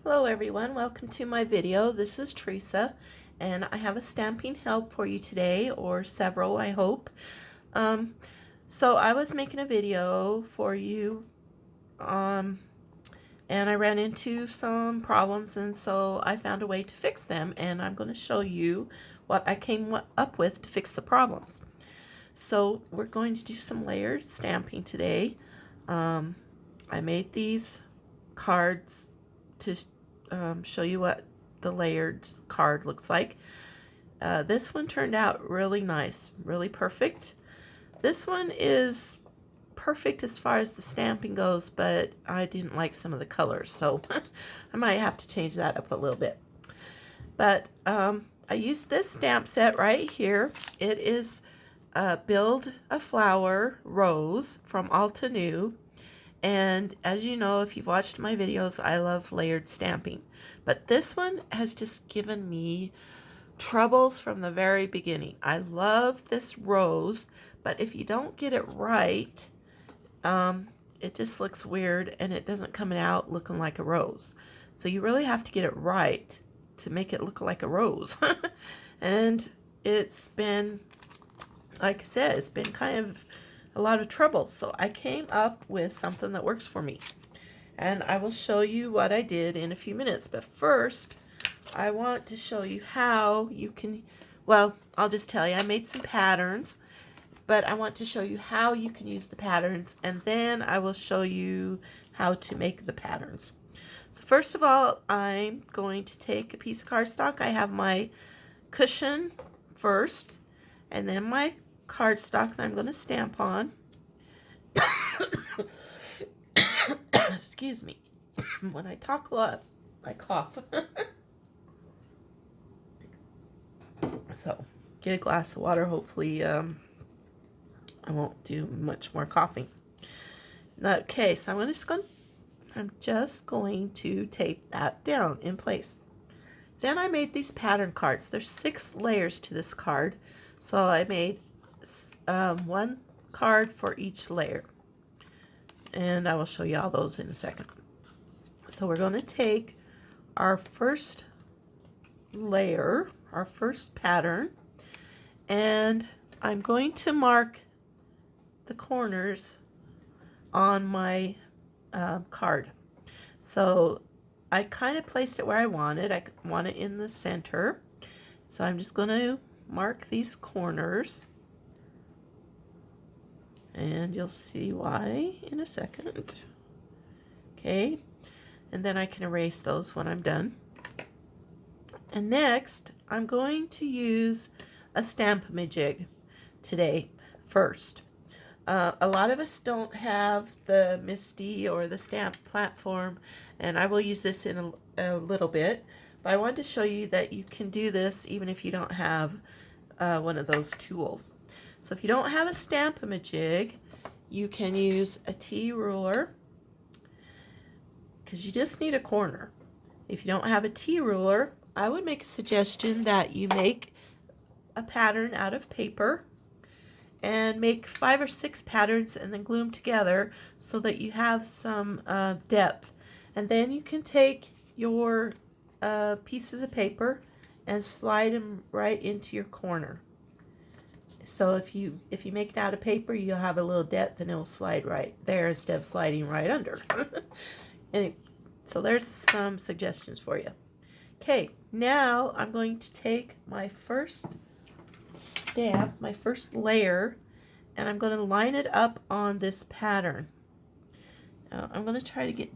Hello everyone, welcome to my video. This is Teresa and I have a stamping help for you today, or several I hope. So I was making a video for you and I ran into some problems, and so I found a way to fix them, and I'm going to show you what I came up with to fix the problems. So we're going to do some layered stamping today. I made these cards to show you what the layered card looks like. This one turned out really nice, really perfect. This one is perfect as far as the stamping goes, but I didn't like some of the colors, so I might have to change that up a little bit. But I used this stamp set right here. It is Build a Flower Rose from Alta New. And as you know, if you've watched my videos, I love layered stamping. But this one has just given me troubles from the very beginning. I love this rose, but if you don't get it right, it just looks weird and it doesn't come out looking like a rose. So you really have to get it right to make it look like a rose. And it's been, like I said, it's been kind of a lot of trouble. So I came up with something that works for me. And I will show you what I did in a few minutes. But first, I want to show you how you can, well, I'll just tell you, I made some patterns. But I want to show you how you can use the patterns. And then I will show you how to make the patterns. So first of all, I'm going to take a piece of cardstock. I have my cushion first, and then my cardstock that I'm going to stamp on. Excuse me. When I talk a lot, I cough. So, get a glass of water. Hopefully, I won't do much more coughing. Okay, so I'm just going to tape that down in place. Then I made these pattern cards. There's 6 layers to this card, so I made one card for each layer, and I will show you all those in a second. So we're going to take our first layer, our first pattern, and I'm going to mark the corners on my card. So I kind of placed it where I want it. I want it in the center, so I'm just going to mark these corners. And you'll see why in a second. Okay, and then I can erase those when I'm done. And next, I'm going to use a Stamp-A-Majig today first. A lot of us don't have the MISTI or the stamp platform, and I will use this in a little bit. But I wanted to show you that you can do this even if you don't have one of those tools. So if you don't have a Stamp-A-Majig, you can use a T ruler, because you just need a corner. If you don't have a T ruler, I would make a suggestion that you make a pattern out of paper and make 5 or 6 patterns and then glue them together so that you have some depth. And then you can take your pieces of paper and slide them right into your corner. So if you make it out of paper, you'll have a little depth and it will slide right there instead of sliding right under. Anyway, so there's some suggestions for you. Okay, now I'm going to take my first stamp, my first layer, and I'm going to line it up on this pattern. Now, I'm going to try to get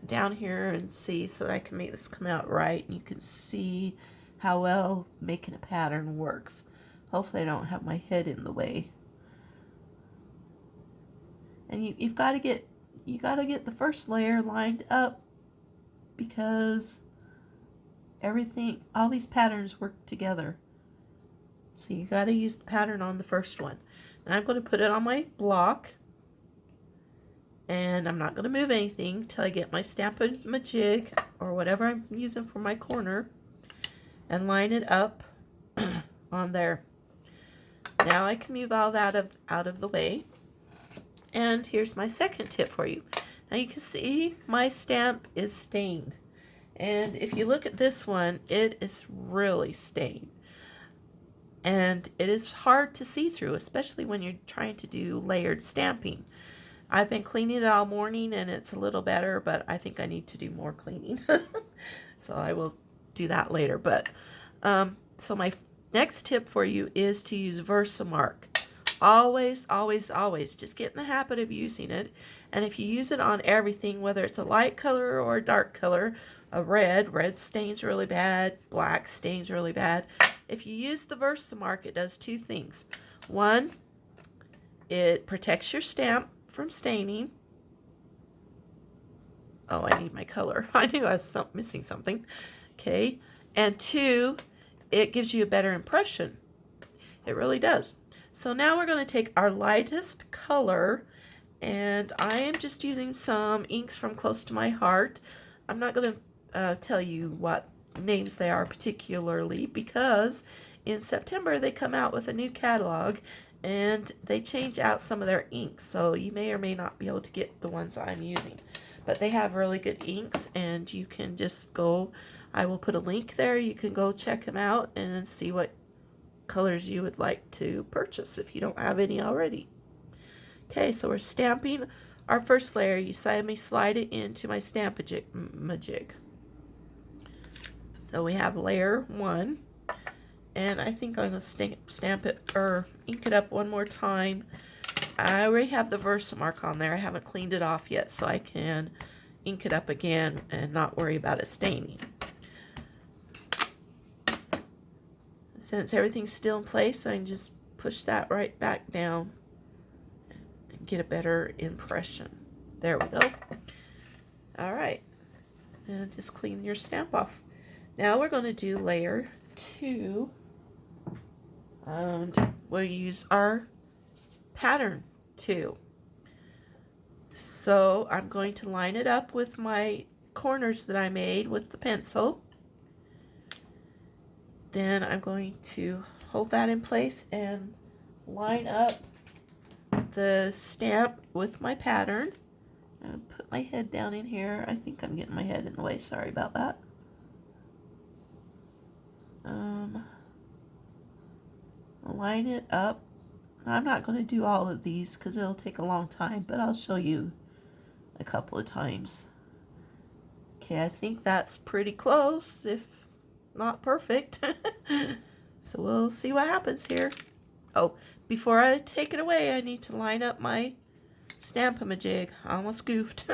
down here and see so that I can make this come out right, and you can see how well making a pattern works. Hopefully I don't have my head in the way. And you've got to get the first layer lined up, because all these patterns work together. So you got to use the pattern on the first one. Now I'm going to put it on my block, and I'm not going to move anything till I get my Stamp-A-Majig or whatever I'm using for my corner and line it up on there. Now I can move all that out of the way. And here's my second tip for you. Now you can see my stamp is stained. And if you look at this one, it is really stained. And it is hard to see through, especially when you're trying to do layered stamping. I've been cleaning it all morning and it's a little better, but I think I need to do more cleaning. So I will do that later. But so my next tip for you is to use Versamark. Always, always, always just get in the habit of using it. And if you use it on everything, whether it's a light color or a dark color, a red stains really bad, black stains really bad. If you use the Versamark, it does two things. One, it protects your stamp from staining. Oh, I need my color. I knew I was missing something. Okay. And two, it gives you a better impression. It really does. So now we're going to take our lightest color, and I am just using some inks from Close to My Heart. I'm not going to tell you what names they are particularly, because in September they come out with a new catalog and they change out some of their inks, so you may or may not be able to get the ones I'm using. But they have really good inks, and you can just go, I will put a link there, you can go check them out and see what colors you would like to purchase if you don't have any already. Okay, so we're stamping our first layer. You saw me slide it into my stamp-a-jig. So we have layer 1, and I think I'm going to stamp it or ink it up one more time. I already have the Versamark on there. I haven't cleaned it off yet, so I can ink it up again and not worry about it staining. Since everything's still in place, I can just push that right back down and get a better impression. There we go. All right, and just clean your stamp off. Now we're going to do layer 2, and we'll use our pattern 2. So I'm going to line it up with my corners that I made with the pencil. Then I'm going to hold that in place and line up the stamp with my pattern. I'm going to put my head down in here. I think I'm getting my head in the way. Sorry about that. Line it up. I'm not going to do all of these because it'll take a long time, but I'll show you a couple of times. Okay, I think that's pretty close, if not perfect. So we'll see what happens here. Oh, before I take it away, I need to line up my stamp-a-jig. I almost goofed.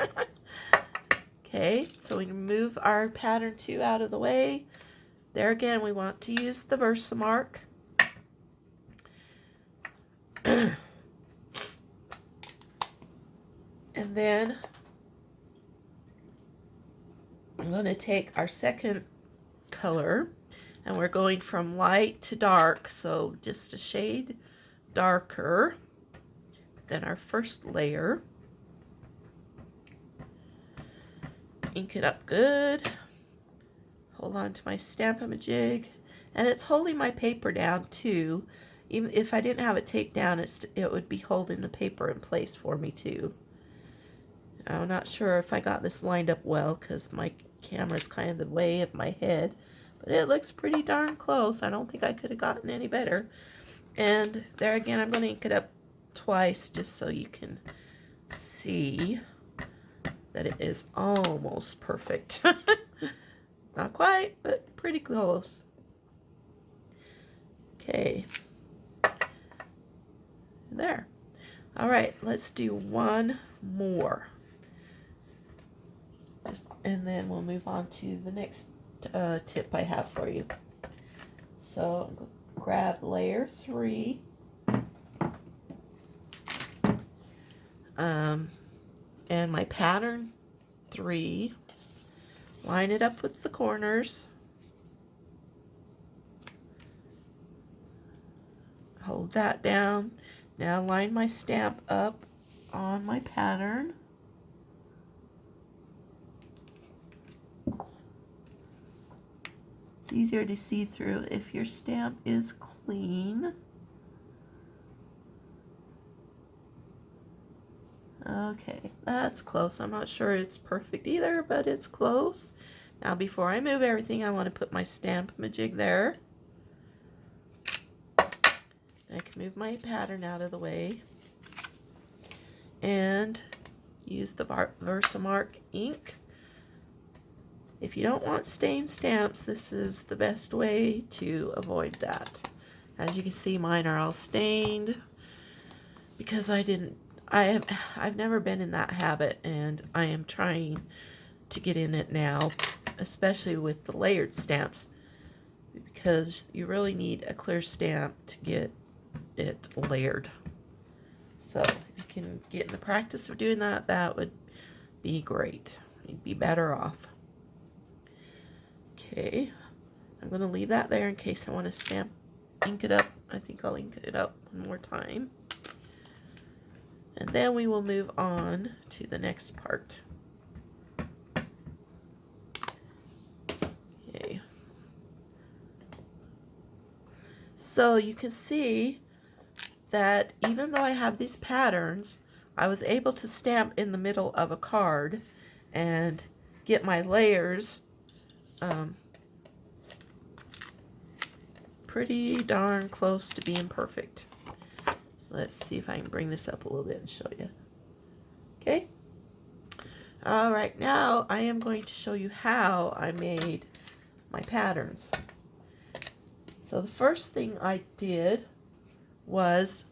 Okay, so we move our pattern 2 out of the way. There again, we want to use the Versamark. And then I'm going to take our second color, and we're going from light to dark, so just a shade darker than our first layer. Ink it up good. Hold on to my stamp-a-jig, and it's holding my paper down too. Even if I didn't have it taped down, it would be holding the paper in place for me too. I'm not sure if I got this lined up well because my camera's kind of the way of my head, but it looks pretty darn close. I don't think I could have gotten any better. And there again, I'm going to ink it up twice just so you can see that it is almost perfect. Not quite, but pretty close. Okay. There. All right, let's do one more. And then we'll move on to the next tip I have for you. So I'm going to grab layer 3. And my pattern 3. Line it up with the corners. Hold that down. Now line my stamp up on my pattern. It's easier to see through if your stamp is clean. Okay, that's close. I'm not sure it's perfect either, but it's close. Now before I move everything, I want to put my Stamp-A-Majig there. I can move my pattern out of the way and use the Versamark ink. If you don't want stained stamps, this is the best way to avoid that. As you can see, mine are all stained because I've never been in that habit, and I am trying to get in it now, especially with the layered stamps, because you really need a clear stamp to get it layered. So if you can get in the practice of doing that, that would be great. You'd be better off. Okay, I'm going to leave that there in case I want to ink it up. I think I'll ink it up one more time. And then we will move on to the next part. Okay. So you can see that even though I have these patterns, I was able to stamp in the middle of a card and get my layers pretty darn close to being perfect. So let's see if I can bring this up a little bit and show you. Okay. All right, now I am going to show you how I made my patterns. So the first thing I did was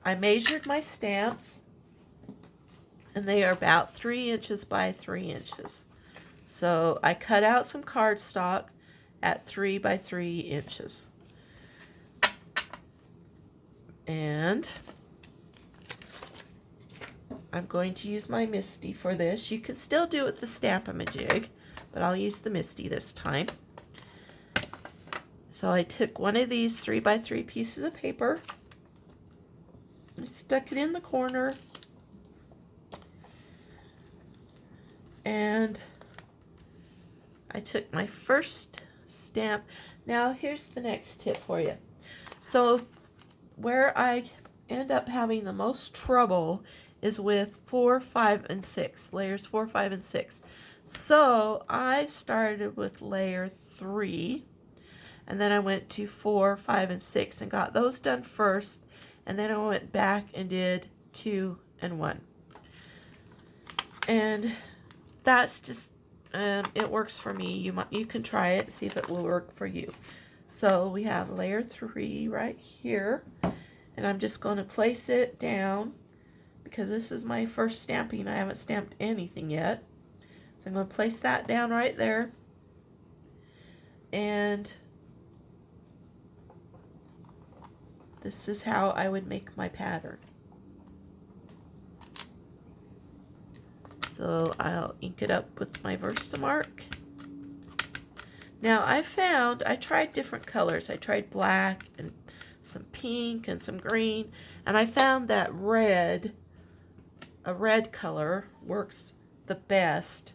I measured my stamps, and they are about 3 inches by 3 inches. So I cut out some cardstock at 3 by 3 inches. And I'm going to use my Misty for this. You can still do it with the Stamp-A-Majig, but I'll use the Misty this time. So I took one of these 3 by 3 pieces of paper. I stuck it in the corner. And I took my first stamp. Now here's the next tip for you. So where I end up having the most trouble is with 4, 5, and 6. Layers 4, 5, and 6. So I started with layer 3. And then I went to 4, 5, and 6 and got those done first. And then I went back and did 2 and 1. And that's just, it works for me. You can try it, see if it will work for you. So we have layer 3 right here. And I'm just going to place it down because this is my first stamping. I haven't stamped anything yet. So I'm going to place that down right there. And this is how I would make my pattern. So I'll ink it up with my Versamark. Now I tried different colors. I tried black and some pink and some green, and I found that a red color works the best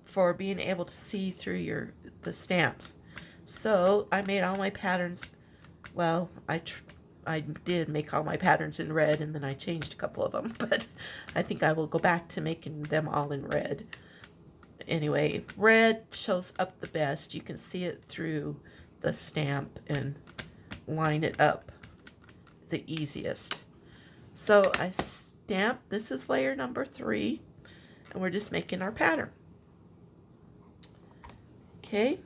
for being able to see through the stamps. So I made all my patterns, well, I did make all my patterns in red, and then I changed a couple of them, but I think I will go back to making them all in red. Anyway, red shows up the best. You can see it through the stamp and line it up the easiest. So I stamped, this is layer number 3, and we're just making our pattern. Okay,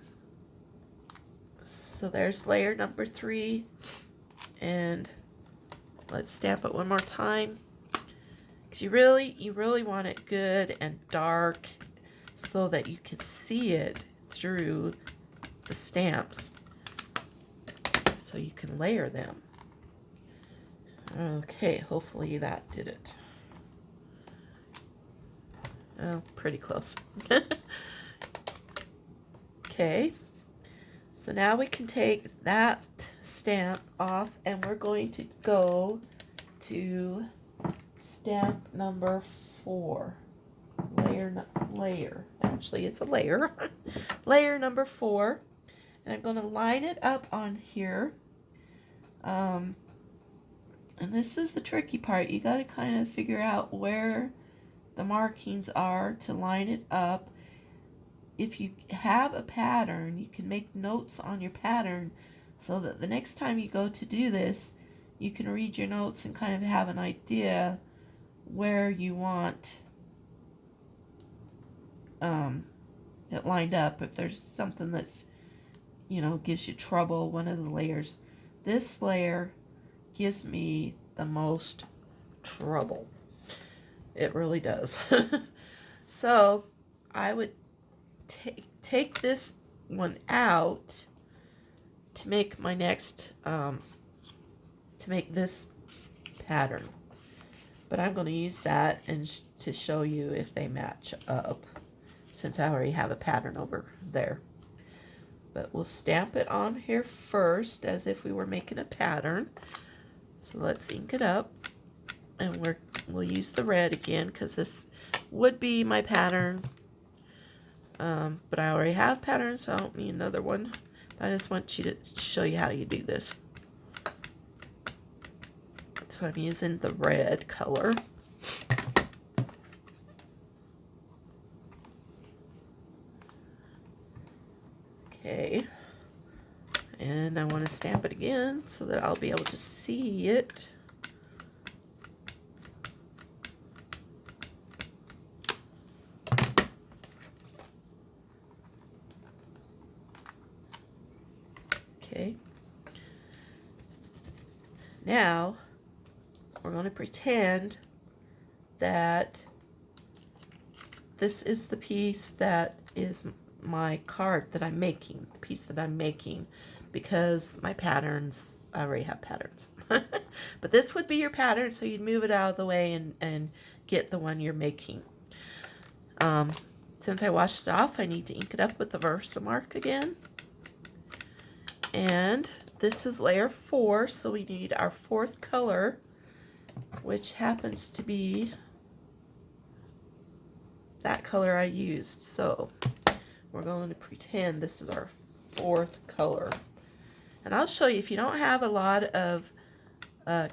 so there's layer number 3, and let's stamp it one more time, because you really want it good and dark so that you can see it through the stamps, so you can layer them. Okay, hopefully that did it. Oh, pretty close. Okay, so now we can take that stamp off, and we're going to go to stamp number 4. Layer. Actually, it's a layer. Layer number 4. And I'm going to line it up on here. And this is the tricky part. You got to kind of figure out where the markings are to line it up. if you have a pattern, you can make notes on your pattern so that the next time you go to do this, you can read your notes and kind of have an idea where you want it lined up. If there's something that's, gives you trouble, one of the layers. This layer gives me the most trouble. It really does. So I would take this one out to make my next, to make this pattern. But I'm going to use that and to show you if they match up, since I already have a pattern over there. But we'll stamp it on here first as if we were making a pattern. So let's ink it up, and we'll use the red again because this would be my pattern. But I already have patterns, so I don't need another one. I just want you to show you how you do this. So I'm using the red color. Okay. And I want to stamp it again so that I'll be able to see it. Okay. Now, we're going to pretend that this is the piece that is my card that I'm making, the piece that I'm making, because my patterns, I already have patterns. But this would be your pattern, so you'd move it out of the way and get the one you're making. Since I washed it off, I need to ink it up with the Versamark again. And this is layer 4, so we need our 4th color, which happens to be that color I used. So we're going to pretend this is our 4th color. And I'll show you, if you don't have a lot of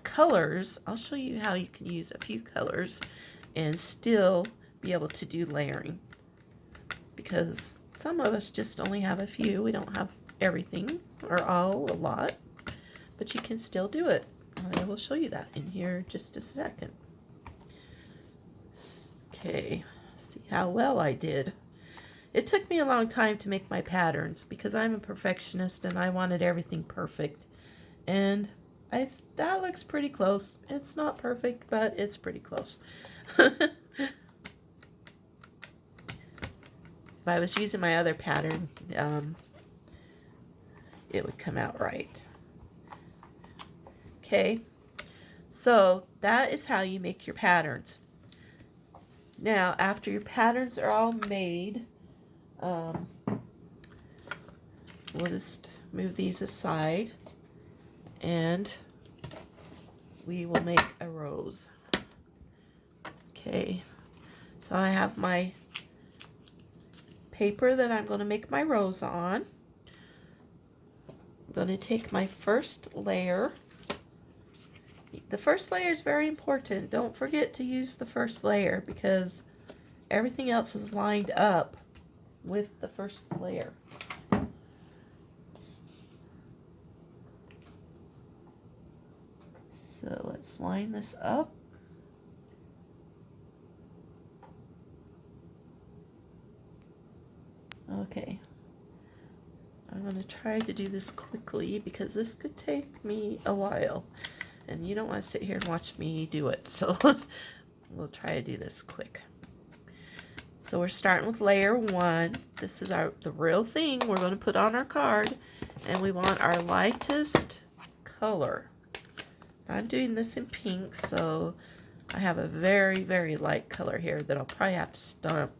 colors, I'll show you how you can use a few colors and still be able to do layering. Because some of us just only have a few. We don't have everything or a lot, but you can still do it. I will show you that in here just a second. Okay, see how well I did. It took me a long time to make my patterns because I'm a perfectionist and I wanted everything perfect. And that looks pretty close. It's not perfect, but it's pretty close. If I was using my other pattern, it would come out right. Okay, so that is how you make your patterns. Now, after your patterns are all made, we'll just move these aside and we will make a rose. Okay, so I have my paper that I'm going to make my rose on. I'm going to take my first layer. The first layer is very important. Don't forget to use the first layer because everything else is lined up with the first layer. So let's line this up. Okay. I'm going to try to do this quickly because this could take me a while. And you don't want to sit here and watch me do it. So we'll try to do this quick. So we're starting with layer 1. This is the real thing we're going to put on our card. And we want our lightest color. I'm doing this in pink, so I have a very, very light color here that I'll probably have to stamp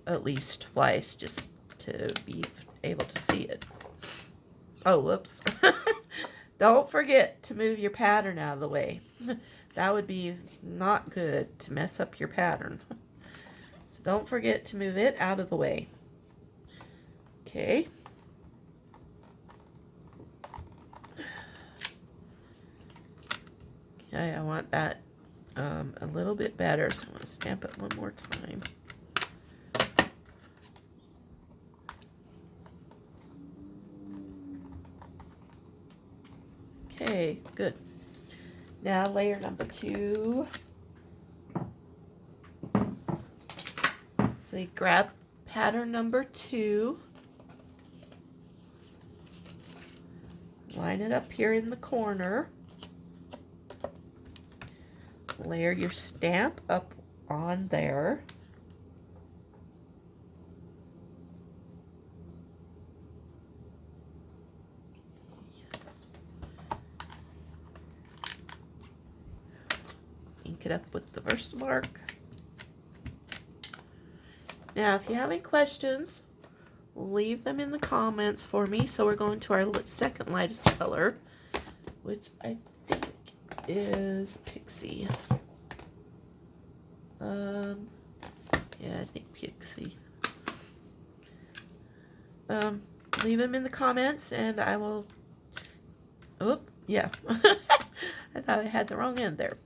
at least twice just to be able to see it. Oh, whoops. Don't forget to move your pattern out of the way. That would be not good to mess up your pattern. So don't forget to move it out of the way. Okay. Okay, I want that a little bit better, so I'm going to stamp it one more time. Okay, good. Now layer number 2. So you grab pattern number 2, line it up here in the corner, layer your stamp up on there. Ink it up with the Versamark. Now, if you have any questions, leave them in the comments for me. So we're going to our second lightest color, which I think is Pixie. Yeah, I think Pixie. Leave them in the comments and I will, oh, yeah. I thought I had the wrong end there.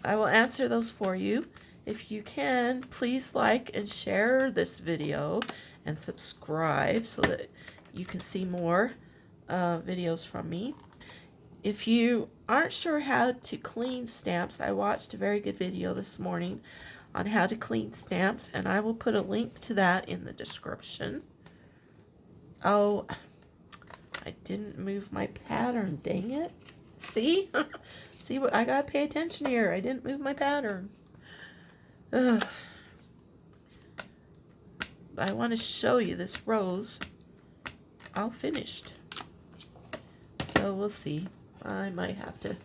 I will answer those for you. If you can, please like and share this video and subscribe so that you can see more videos from me. If you aren't sure how to clean stamps, I watched a very good video this morning on how to clean stamps, and I will put a link to that in the description. Oh, I didn't move my pattern, dang it. See? See, what I gotta pay attention here. I didn't move my pattern. Ugh. I want to show you this rose all finished. So we'll see. I might have to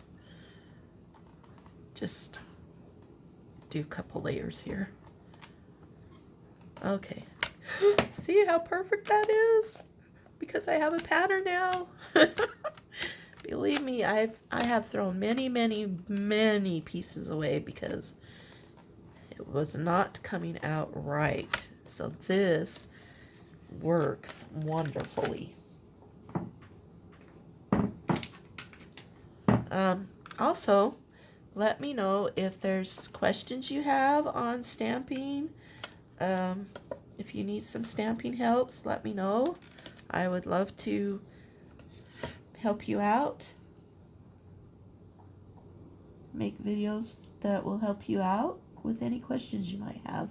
just do a couple layers here. Okay. See how perfect that is? Because I have a pattern now. Believe me, I have thrown many pieces away because it was not coming out right. So this works wonderfully. Also, let me know if there's questions you have on stamping. If you need some stamping helps, let me know. I would love to help you out. Make videos that will help you out with any questions you might have.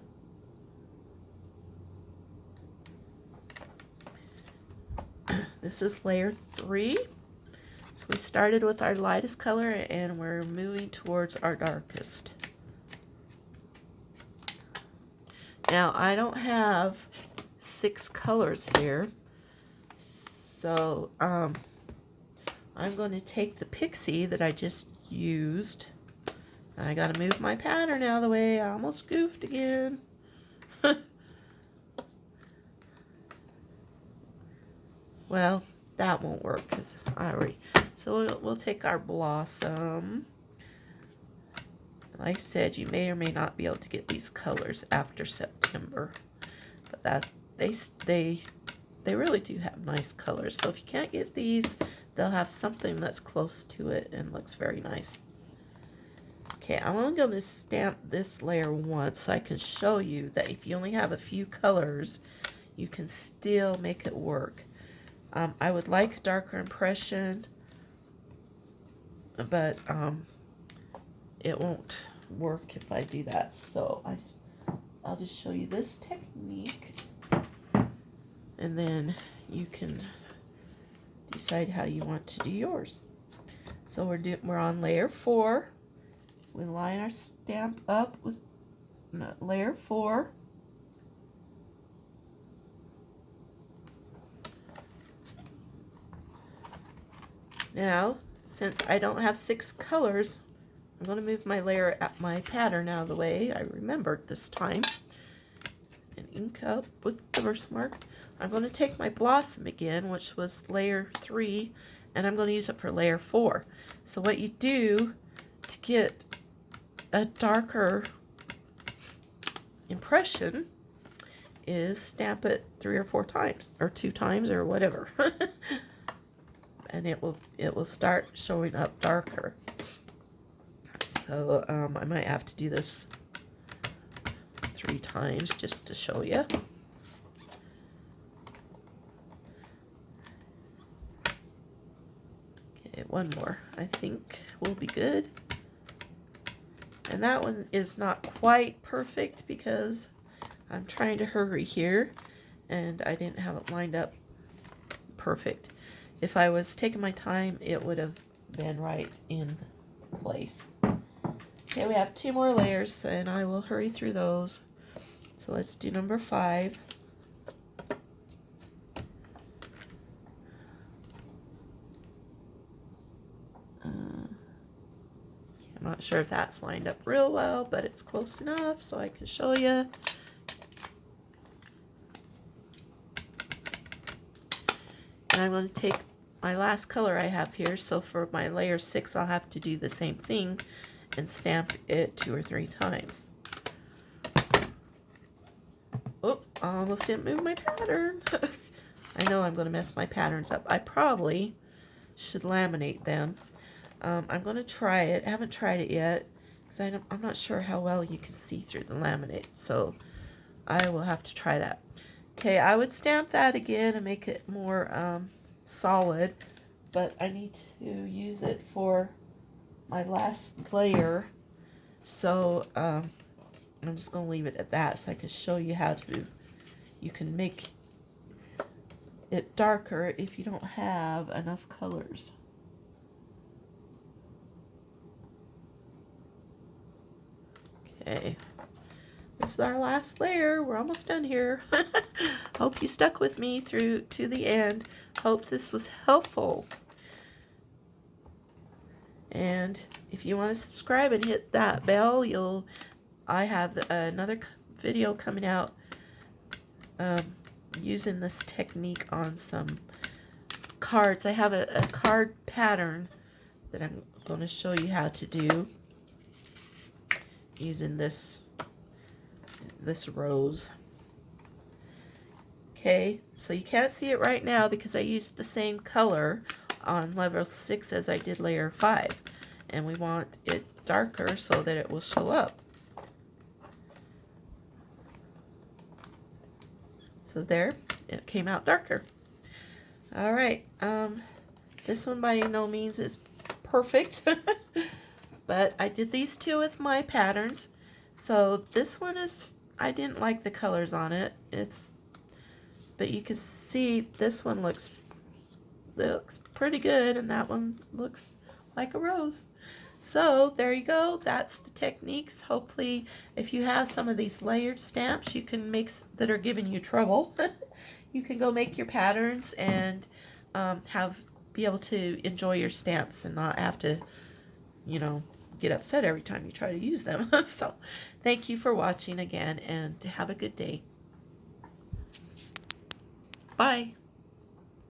This is layer 3. So we started with our lightest color and we're moving towards our darkest. Now I don't have 6 colors here, so I'm going to take the Pixie that I just used. I gotta move my pattern out of the way. I almost goofed again. Well, that won't work because I already. So we'll take our Blossom. Like I said, you may or may not be able to get these colors after September, but that they really do have nice colors. So if you can't get these, they'll have something that's close to it and looks very nice. Okay, I'm only going to stamp this layer once so I can show you that if you only have a few colors, you can still make it work. I would like a darker impression, but it won't work if I do that. So I'll just show you this technique, and then you can decide how you want to do yours. So we're on layer 4. We line our stamp up with layer 4. Now, since I don't have 6 colors, I'm going to move my pattern out of the way. I remembered this time. And ink up with the Versamark. I'm going to take my Blossom again, which was layer 3, and I'm going to use it for layer 4. So what you do to get a darker impression is stamp it 3 or 4 times, or 2 times, or whatever. And it will start showing up darker. So I might have to do this 3 times just to show you. Okay, one more, I think, will be good. And that one is not quite perfect because I'm trying to hurry here and I didn't have it lined up perfect. If I was taking my time, it would have been right in place. Okay, we have 2 more layers and I will hurry through those. So let's do number 5. I'm not sure if that's lined up real well, but it's close enough so I can show you. And I'm going to take my last color I have here, so for my layer 6 I'll have to do the same thing and stamp it 2 or 3 times. Oh, I almost didn't move my pattern. I know I'm going to mess my patterns up. I probably should laminate them. I'm going to try it. I haven't tried it yet because I'm not sure how well you can see through the laminate, so I will have to try that. Okay, I would stamp that again and make it more solid, but I need to use it for my last layer, so I'm just going to leave it at that so I can show you how you can make it darker if you don't have enough colors. Okay, this is our last layer. We're almost done here. Hope you stuck with me through to the end. Hope this was helpful. And if you want to subscribe and hit that bell, I have another video coming out using this technique on some cards. I have a card pattern that I'm going to show you how to do using this rose. Okay, so you can't see it right now because I used the same color on level 6 as I did layer 5, and we want it darker so that it will show up. So there, it came out darker. All right, this one by no means is perfect, but I did these 2 with my patterns. So this one I didn't like the colors on it. But you can see this one looks pretty good, and that one looks like a rose. So there you go. That's the techniques. Hopefully, if you have some of these layered stamps you can make that are giving you trouble, you can go make your patterns and be able to enjoy your stamps and not have to, get upset every time you try to use them. So thank you for watching again, and have a good day. Bye.